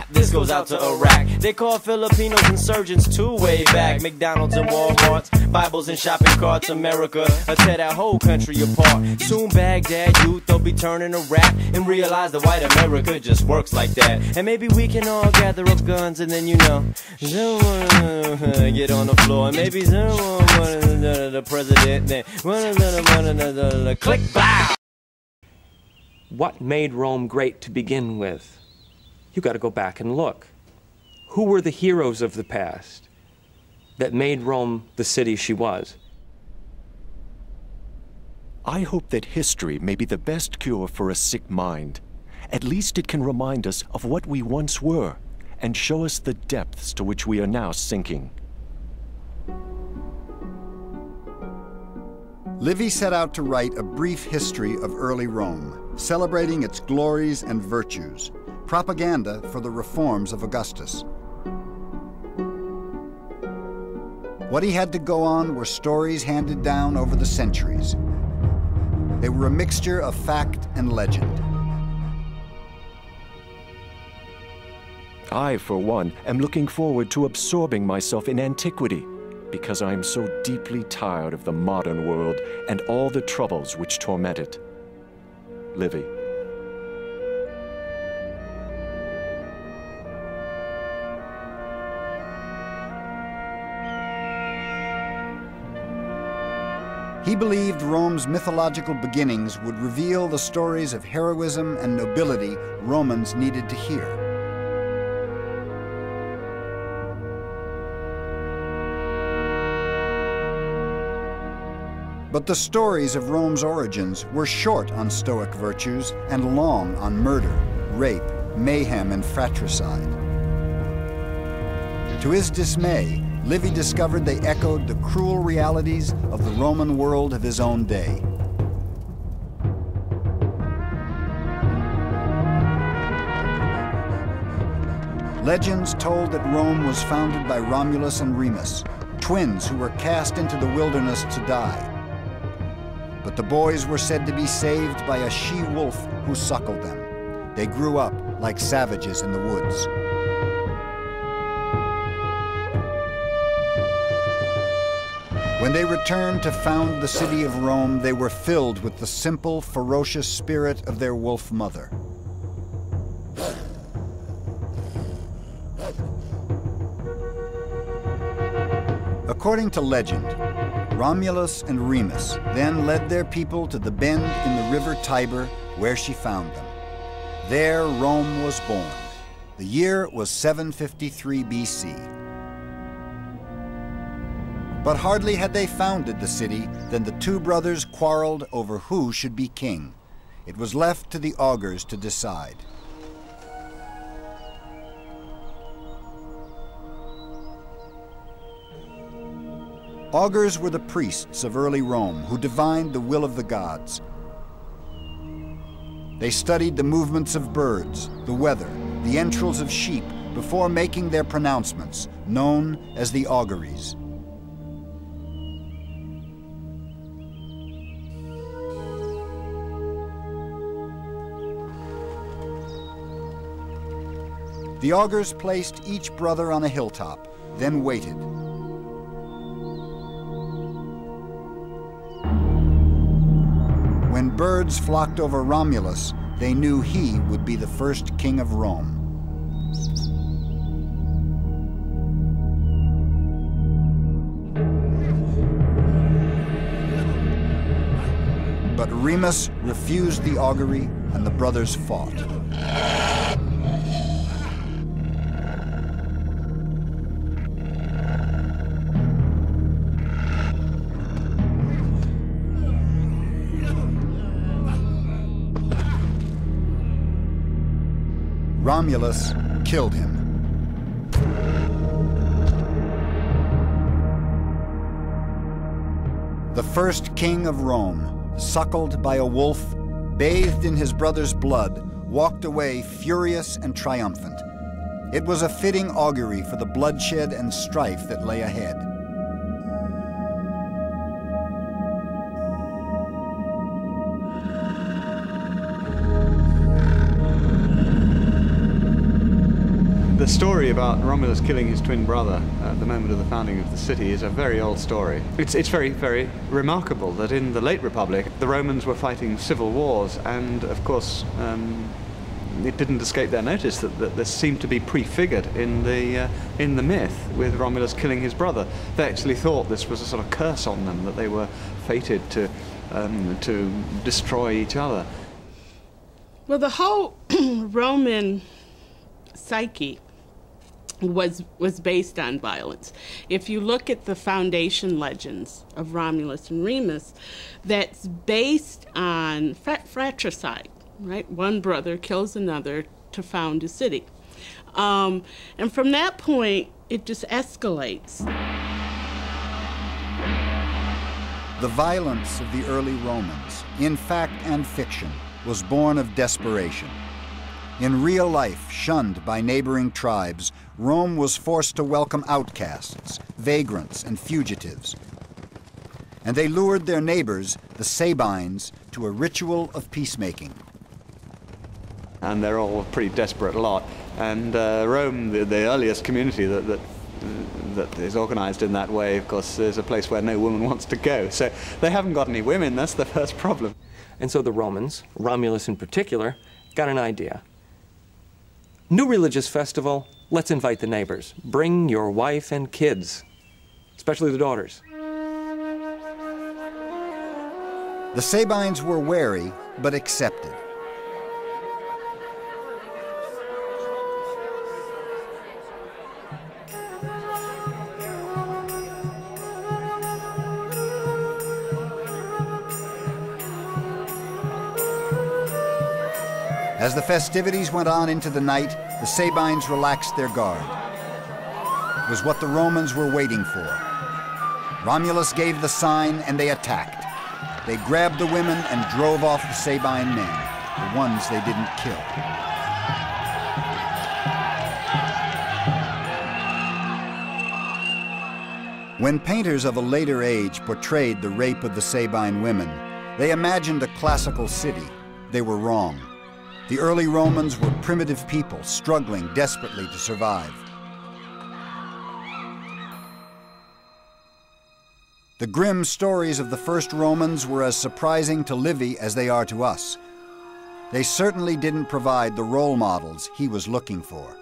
This goes out to Iraq. They call Filipinos insurgents too way back. McDonald's and Walmarts, Bibles and shopping carts. America, I tear that whole country apart. Soon Baghdad youth, they'll be turning to rap and realize that white America just works like that. And maybe we can all gather up guns and then, you know, get on the floor. And maybe the president, then click, bow. What made Rome great to begin with? You got to go back and look. Who were the heroes of the past that made Rome the city she was? I hope that history may be the best cure for a sick mind. At least it can remind us of what we once were and show us the depths to which we are now sinking. Livy set out to write a brief history of early Rome, celebrating its glories and virtues, propaganda for the reforms of Augustus. What he had to go on were stories handed down over the centuries. They were a mixture of fact and legend. I, for one, am looking forward to absorbing myself in antiquity, because I am so deeply tired of the modern world and all the troubles which torment it. Livy. He believed Rome's mythological beginnings would reveal the stories of heroism and nobility Romans needed to hear. But the stories of Rome's origins were short on Stoic virtues and long on murder, rape, mayhem, and fratricide. To his dismay, Livy discovered they echoed the cruel realities of the Roman world of his own day. Legends told that Rome was founded by Romulus and Remus, twins who were cast into the wilderness to die. But the boys were said to be saved by a she-wolf who suckled them. They grew up like savages in the woods. When they returned to found the city of Rome, they were filled with the simple, ferocious spirit of their wolf mother. According to legend, Romulus and Remus then led their people to the bend in the river Tiber where she found them. There Rome was born. The year was 753 BC. But hardly had they founded the city than the two brothers quarreled over who should be king. It was left to the augurs to decide. Augurs were the priests of early Rome who divined the will of the gods. They studied the movements of birds, the weather, the entrails of sheep before making their pronouncements, known as the auguries. The augurs placed each brother on a hilltop, then waited. When birds flocked over Romulus, they knew he would be the first king of Rome. But Remus refused the augury, and the brothers fought. Romulus killed him. The first king of Rome, suckled by a wolf, bathed in his brother's blood, walked away furious and triumphant. It was a fitting augury for the bloodshed and strife that lay ahead. The story about Romulus killing his twin brother at the moment of the founding of the city is a very old story. It's very, very remarkable that in the late Republic, the Romans were fighting civil wars, and of course, it didn't escape their notice that this seemed to be prefigured in the myth with Romulus killing his brother. They actually thought this was a sort of curse on them, that they were fated to destroy each other. Well, the whole Roman psyche was based on violence. If you look at the foundation legends of Romulus and Remus, that's based on fratricide, right? One brother kills another to found a city. And from that point, it just escalates. The violence of the early Romans, in fact and fiction, was born of desperation. In real life, shunned by neighboring tribes, Rome was forced to welcome outcasts, vagrants, and fugitives. And they lured their neighbors, the Sabines, to a ritual of peacemaking. And they're all a pretty desperate lot. And Rome, the earliest community that is organized in that way, of course, is a place where no woman wants to go. So they haven't got any women, that's the first problem. And so the Romans, Romulus in particular, got an idea. New religious festival, let's invite the neighbors. Bring your wife and kids, especially the daughters. The Sabines were wary, but accepted. As the festivities went on into the night, the Sabines relaxed their guard. It was what the Romans were waiting for. Romulus gave the sign and they attacked. They grabbed the women and drove off the Sabine men, the ones they didn't kill. When painters of a later age portrayed the rape of the Sabine women, they imagined a classical city. They were wrong. The early Romans were primitive people struggling desperately to survive. The grim stories of the first Romans were as surprising to Livy as they are to us. They certainly didn't provide the role models he was looking for.